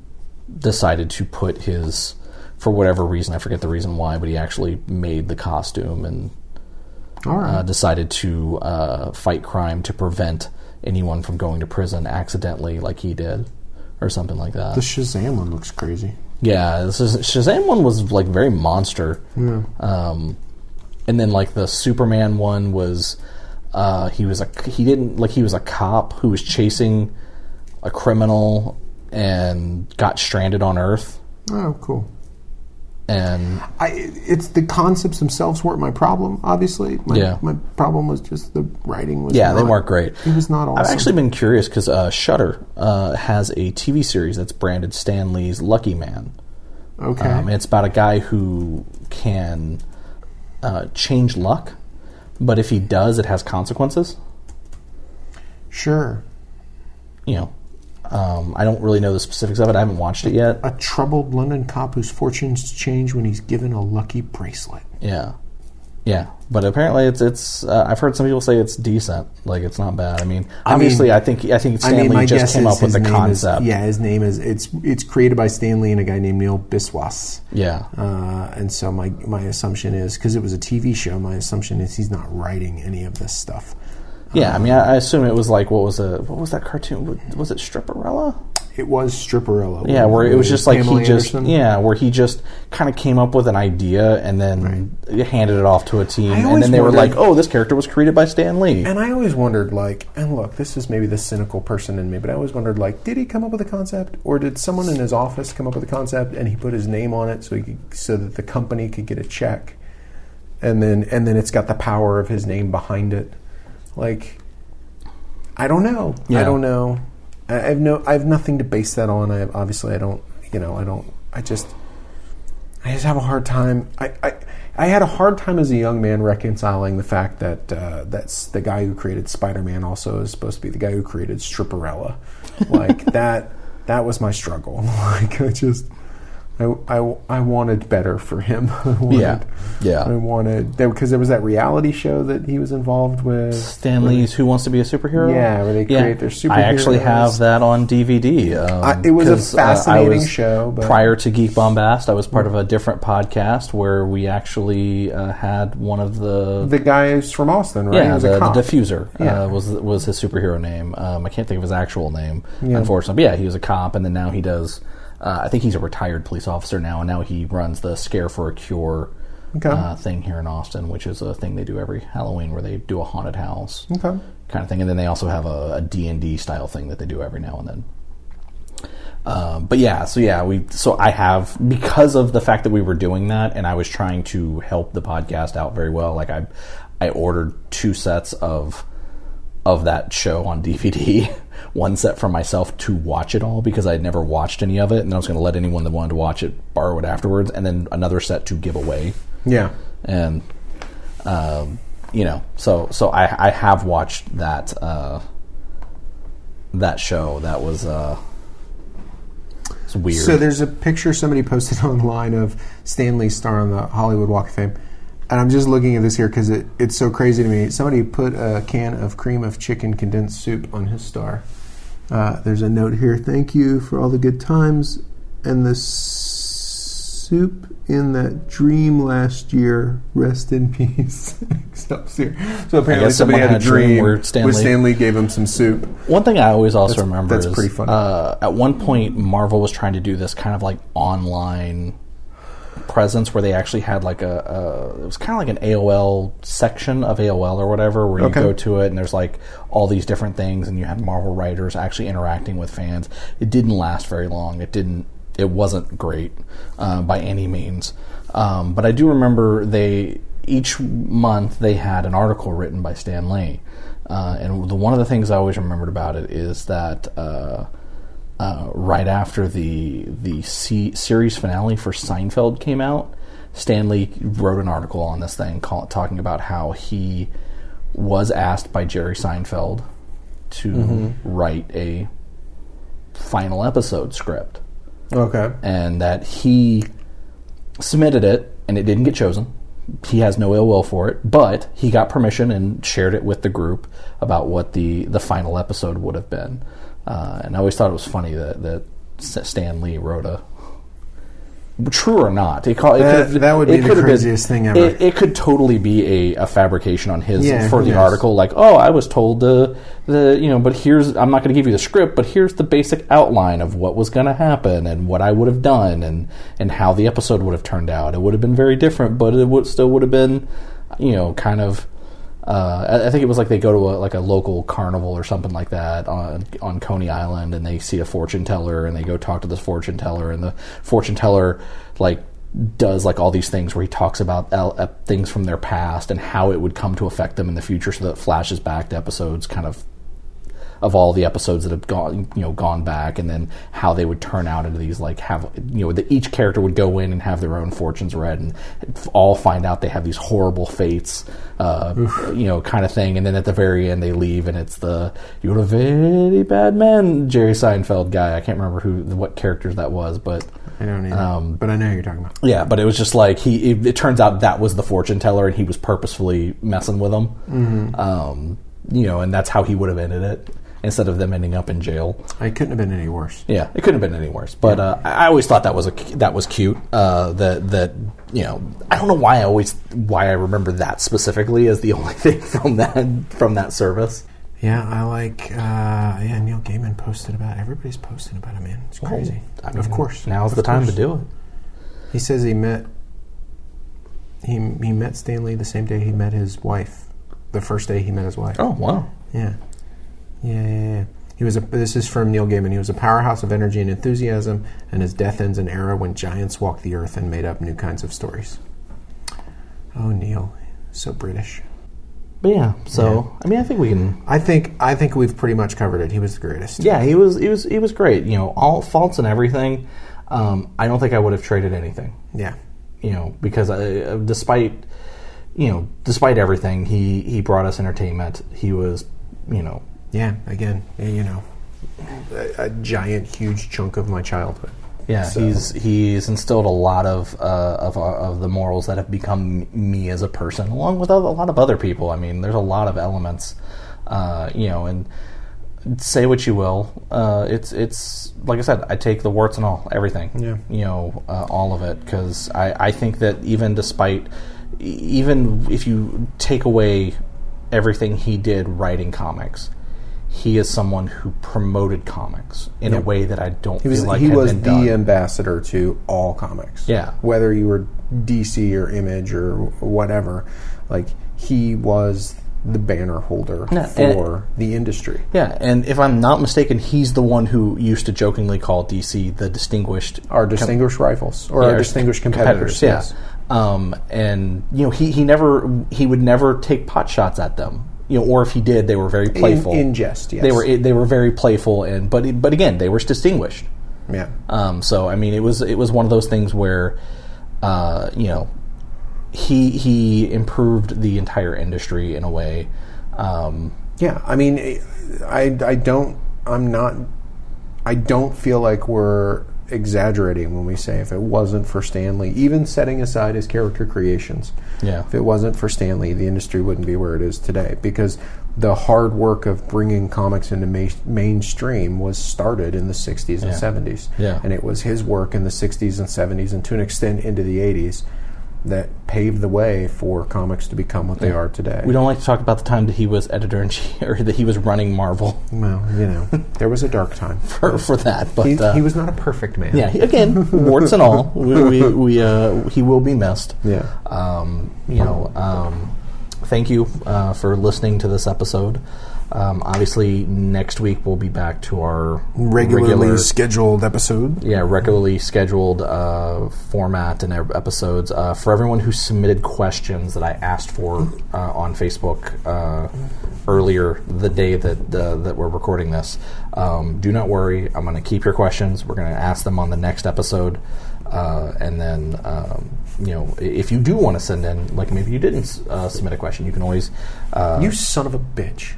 decided to put his, for whatever reason, I forget the reason why, but he actually made the costume and decided to fight crime to prevent anyone from going to prison accidentally, like he did, or something like that. The Shazam one looks crazy. Yeah, Shazam one was like very monster. Yeah. And then like the Superman one was he was a cop who was chasing a criminal and got stranded on Earth. Oh, cool. And it's the concepts themselves weren't my problem. Obviously, my problem was just the writing was. Yeah, they weren't great. It was not awesome. I've actually been curious because Shudder has a TV series that's branded Stan Lee's Lucky Man. Okay, it's about a guy who can change luck, but if he does, it has consequences. Sure. You know. I don't really know the specifics of it. I haven't watched it yet. A troubled London cop whose fortunes change when he's given a lucky bracelet. Yeah. But apparently it's. I've heard some people say it's decent. Like it's not bad. I think Stan Lee just came up with the concept. His name is. It's created by Stan Lee and a guy named Neil Biswas. Yeah. And so my assumption is, because it was a TV show, my assumption is he's not writing any of this stuff. Yeah, I assume it was like what was that cartoon? Was it Stripperella? It was Stripperella. Yeah, where it was just like Pamela Anderson. where he just kind of came up with an idea and then handed it off to a team, and then they were like, "Oh, this character was created by Stan Lee." And I always wondered, like, and look, this is maybe the cynical person in me, but I always wondered, like, did he come up with a concept, or did someone in his office come up with a concept and he put his name on it so that the company could get a check, and then it's got the power of his name behind it. Like, I don't know. Yeah. I don't know. I have nothing to base that on. I just have a hard time. I had a hard time as a young man reconciling the fact that that's the guy who created Spider-Man also is supposed to be the guy who created Stripperella. Like that was my struggle. Like I wanted better for him. I wanted because there was that reality show that he was involved with. Stan Lee's Who Wants to Be a Superhero? Yeah, where they create their superheroes. I actually have that on DVD. It was a fascinating show. But prior to Geek Bombast, I was part of a different podcast where we actually had one of the guys from Austin, right? Yeah, the Diffuser was his superhero name. I can't think of his actual name, unfortunately. But yeah, he was a cop, and then now he does. I think he's a retired police officer now, and now he runs the Scare for a Cure thing here in Austin, which is a thing they do every Halloween where they do a haunted house kind of thing. And then they also have a D&D style thing that they do every now and then. So I have, because of the fact that we were doing that, and I was trying to help the podcast out very well, like I ordered 2 sets of that show on DVD, one set for myself to watch it all because I had never watched any of it, and I was going to let anyone that wanted to watch it borrow it afterwards, and then another set to give away. Yeah, and so I have watched that show. That was it's weird. So there's a picture somebody posted online of Stan Lee star on the Hollywood Walk of Fame. And I'm just looking at this here because it's so crazy to me. Somebody put a can of cream of chicken condensed soup on his star. There's a note here. Thank you for all the good times and the soup in that dream last year. Rest in peace. So apparently somebody had a dream where Stan Lee gave him some soup. One thing I always also remember is pretty funny. At one point Marvel was trying to do this kind of like online presence where they actually had like it was kind of like an AOL section of AOL or whatever where you go to it and there's like all these different things and you had Marvel writers actually interacting with fans. It didn't last very long. It wasn't great by any means. But I do remember each month they had an article written by Stan Lee. And one of the things I always remembered about it is that right after the series finale for Seinfeld came out, Stan Lee wrote an article on this thing talking about how he was asked by Jerry Seinfeld to write a final episode script. Okay. And that he submitted it, and it didn't get chosen. He has no ill will for it, but he got permission and shared it with the group about what the final episode would have been. And I always thought it was funny that Stan Lee wrote a... True or not, that would be the craziest thing ever. It could totally be a fabrication on his for the article. Like, oh, I was told but I'm not going to give you the script, but here's the basic outline of what was going to happen and what I would have done and how the episode would have turned out. It would have been very different, but it still would have been, kind of. I think it was like they go to a local carnival or something like that on Coney Island, and they see a fortune teller, and they go talk to this fortune teller, and the fortune teller does all these things where he talks about things from their past and how it would come to affect them in the future, so that it flashes back to episodes kind of all the episodes that have gone back, and then how they would turn out into these that each character would go in and have their own fortunes read, and all find out they have these horrible fates, kind of thing. And then at the very end they leave, and it's you're a very bad man, Jerry Seinfeld guy. I can't remember what characters that was, but I don't either. But I know who you're talking about. Yeah, but it was just it turns out that was the fortune teller, and he was purposefully messing with them. And that's how he would have ended it, instead of them ending up in jail. It couldn't have been any worse. Yeah, it couldn't have been any worse. But I always thought that was cute. That I don't know why I remember that specifically as the only thing from that service. Yeah, I like. Neil Gaiman posted about. Everybody's posting about it, man. It's crazy. Of course, now's the time to do it. He says he met Stan Lee the same day he met his wife. The first day he met his wife. Oh wow. Yeah. This is from Neil Gaiman. He was a powerhouse of energy and enthusiasm, and his death ends an era when giants walked the earth and made up new kinds of stories. Oh, Neil, so British. But yeah, so I mean, I think we can. I think we've pretty much covered it. He was the greatest. Yeah, he was great. All faults and everything. I don't think I would have traded anything. Yeah. Because despite everything, he brought us entertainment. He was, Yeah, again, a giant, huge chunk of my childhood. Yeah, so. He's instilled a lot of the morals that have become me as a person, along with a lot of other people. I mean, there's a lot of elements, and say what you will. It's like I said, I take the warts and all, everything. Yeah. All of it, because I think that even if you take away everything he did writing comics, he is someone who promoted comics in a way that I don't feel like he had was been done. the ambassador to all comics. Yeah. Whether you were DC or Image or whatever, he was the banner holder for the industry. Yeah, and if I'm not mistaken, he's the one who used to jokingly call DC the distinguished... Our distinguished rivals, or our distinguished competitors. Yes. And he would never take pot shots at them. Or if he did, they were very playful. In jest, yes. They were very playful, but again, they were distinguished. Yeah. So I mean, it was one of those things where, he improved the entire industry in a way. Yeah, I mean, I don't feel like we're exaggerating when we say if it wasn't for Stan Lee, even setting aside his character creations, if it wasn't for Stan Lee, the industry wouldn't be where it is today, because the hard work of bringing comics into mainstream was started in the 60s and 70s. Yeah. And it was his work in the 60s and 70s, and to an extent into the 80s, that paved the way for comics to become what they are today. We don't like to talk about the time that he was editor-in-chief, or that he was running Marvel. Well, there was a dark time for that. But he was not a perfect man. Yeah, again, warts and all. He will be missed. Yeah. Thank you for listening to this episode. Obviously, next week we'll be back to our regularly scheduled episode. Yeah, regularly scheduled format and episodes. For everyone who submitted questions that I asked for on Facebook earlier, the day that we're recording this, do not worry. I'm going to keep your questions. We're going to ask them on the next episode. And then, if you do want to send in, maybe you didn't submit a question, you can always... you son of a bitch.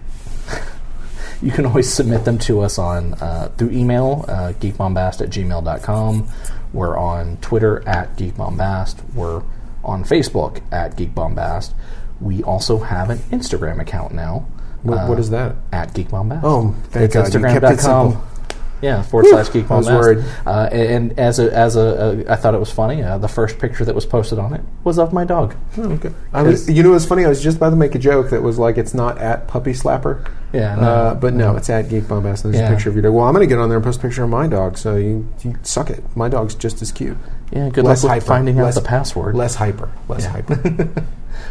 You can always submit them to us on through email, geekbombast@gmail.com. We're on Twitter @geekbombast. We're on Facebook @geekbombast. We also have an Instagram account now. What is that? @geekbombast. Oh, thank God. Instagram.com. Yeah, /Geek Bombast. I was worried. And I thought it was funny. The first picture that was posted on it was of my dog. Oh, okay. You know what's funny? I was just about to make a joke that was like, it's not @Puppy Slapper. Yeah, no, but no, it's @Geek Bombast. There's a picture of your dog. Well, I'm going to get on there and post a picture of my dog. So you suck it. My dog's just as cute. Yeah, good luck with finding out the password. Less hyper.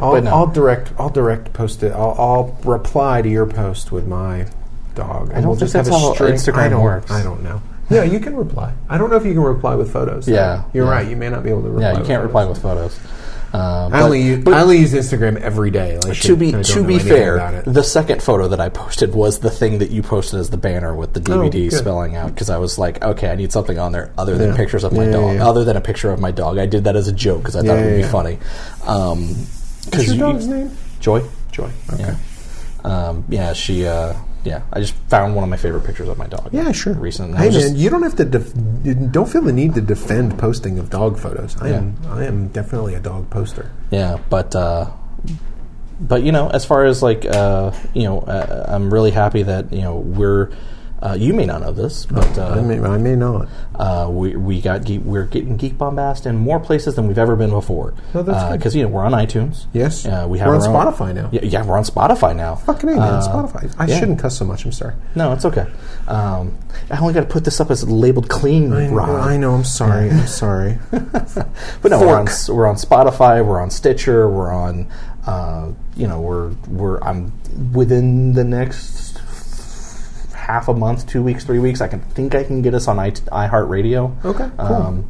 I'll direct post it. I'll reply to your post with my dog. I don't think that's how Instagram works. I don't know. Yeah, you can reply. I don't know if you can reply with photos. Yeah. You're right. You may not be able to reply. Yeah, you can't reply with photos. I only use Instagram every day. To be fair, the second photo that I posted was the thing that you posted as the banner with the DVD spelling out, because I was like, okay, I need something on there other than pictures of my dog. Other than a picture of my dog. I did that as a joke because I thought it would be funny. What's your dog's name? Joy. Okay. I just found one of my favorite pictures of my dog. Yeah, sure. Recently. Hey, man, you don't have to. Don't feel the need to defend posting of dog photos. I am definitely a dog poster. Yeah, but as far as I'm really happy that we're. You may not know this, but I may not. We're getting Geek Bombast in more places than we've ever been before. Oh, that's good. Because we're on iTunes. Yes, we're on Spotify now. Yeah, we're on Spotify now. Fucking A, man, Spotify. I shouldn't cuss so much. I'm sorry. No, it's okay. I only got to put this up as labeled clean. I know. I'm sorry. I'm sorry. But no, we're on Spotify. We're on Stitcher. We're on. I'm within the next half a month, 2 weeks, 3 weeks. I can get us on iHeartRadio. Okay, cool.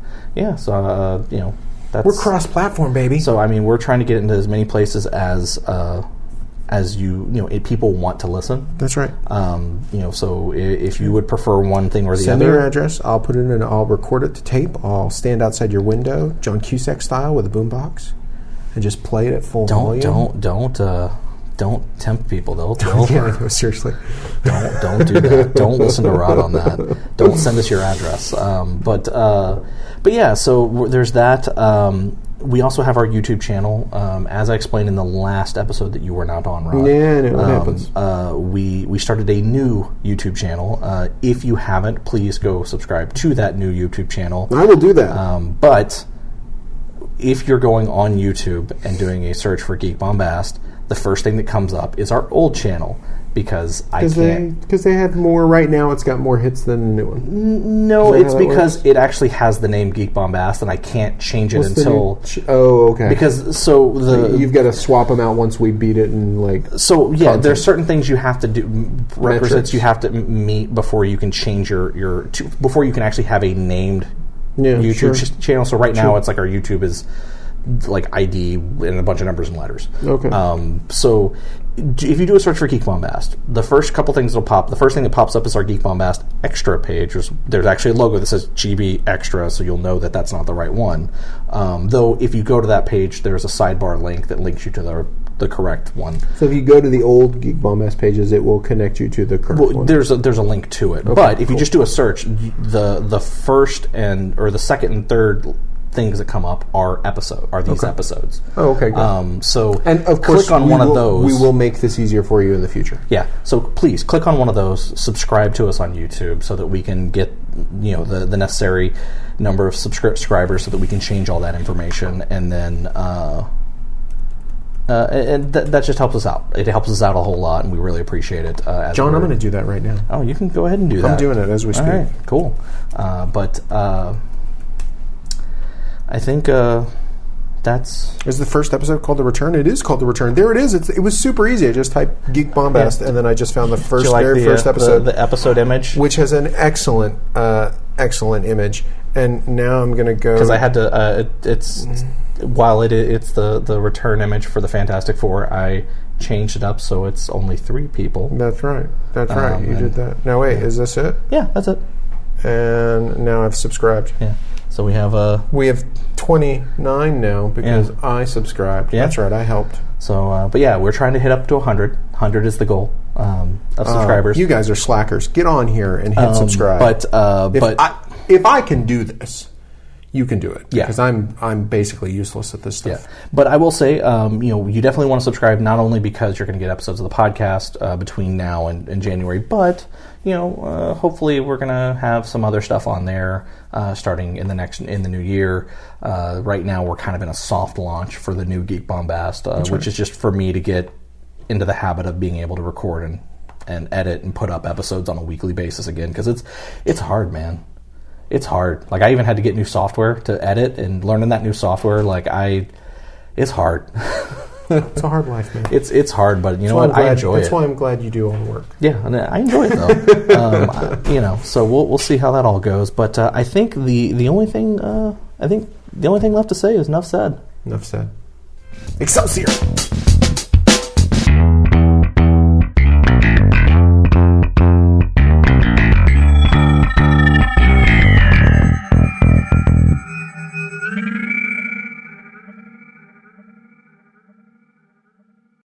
That's, we're cross-platform, baby. So we're trying to get into as many places as people want to listen. That's right. So if you would prefer one thing or the Send other, me your address. I'll put it in. I'll record it to tape. I'll stand outside your window, John Cusack style, with a boombox, and just play it at full volume. Don't tempt people. They'll seriously. Don't do that. Don't listen to Rod on that. Don't send us your address. But yeah. So there's that. We also have our YouTube channel. As I explained in the last episode that you were not on, Rod. Yeah, no, it happens. We started a new YouTube channel. If you haven't, please go subscribe to that new YouTube channel. I will do that. But if you're going on YouTube and doing a search for Geek Bombast, the first thing that comes up is our old channel, because they have more right now. It's got more hits than the new one. No, it's because it actually has the name Geek Bombast, and I can't change it until. Okay. Because you've got to swap them out once we beat it and there's certain things you have to do, requisites you have to meet before you can change before you can actually have a named YouTube channel. So right now it's like our YouTube is like ID and a bunch of numbers and letters. Okay. So if you do a search for Geek Bombast, the first couple things will pop. The first thing that pops up is our Geek Bombast Extra page. There's actually a logo that says GB Extra, so you'll know that that's not the right one. Though if you go to that page, there's a sidebar link that links you to the correct one. So if you go to the old Geek Bombast pages, it will connect you to the correct one. There's a link to it. Okay, but if you just do a search, the first or the second and third things that come up are these episodes. Oh, okay, good. And of course, click on one of those. We will make this easier for you in the future. Yeah. So please click on one of those. Subscribe to us on YouTube so that we can get the necessary number of subscribers so that we can change all that information, and then that just helps us out. It helps us out a whole lot, and we really appreciate it. John, I'm going to do that right now. Oh, you can go ahead and do that. I'm doing it as we speak. All right, cool. I think that's... Is the first episode called The Return? It is called The Return. There it is. It was super easy. I just typed Geek Bombast, and then I just found the first episode. The episode image? Which has an excellent image. And now I'm going to go... Because I had to... it's the return image for the Fantastic Four, I changed it up so it's only 3 people. That's right. You did that. Now wait, is this it? Yeah, that's it. And now I've subscribed. Yeah. So we have 29 now because I subscribed. Yeah. That's right, I helped. So, but yeah, we're trying to hit up to 100. 100 is the goal. of subscribers. You guys are slackers. Get on here and hit subscribe. If I can do this, you can do it. Because I'm basically useless at this stuff. Yeah. But I will say, you definitely want to subscribe, not only because you're going to get episodes of the podcast between now and January, but hopefully we're going to have some other stuff on there starting in the new year. Right now we're kind of in a soft launch for the new Geek Bombast, which is just for me to get into the habit of being able to record and edit and put up episodes on a weekly basis again, because it's hard, man. It's hard. Like, I even had to get new software to edit, and learning that new software, it's hard. It's a hard life, man. It's hard, but you know what? I enjoy it. That's why I'm glad you do all the work. Yeah, and I enjoy it though. So we'll see how that all goes. But I think the only thing left to say is enough said. Enough said. Excelsior.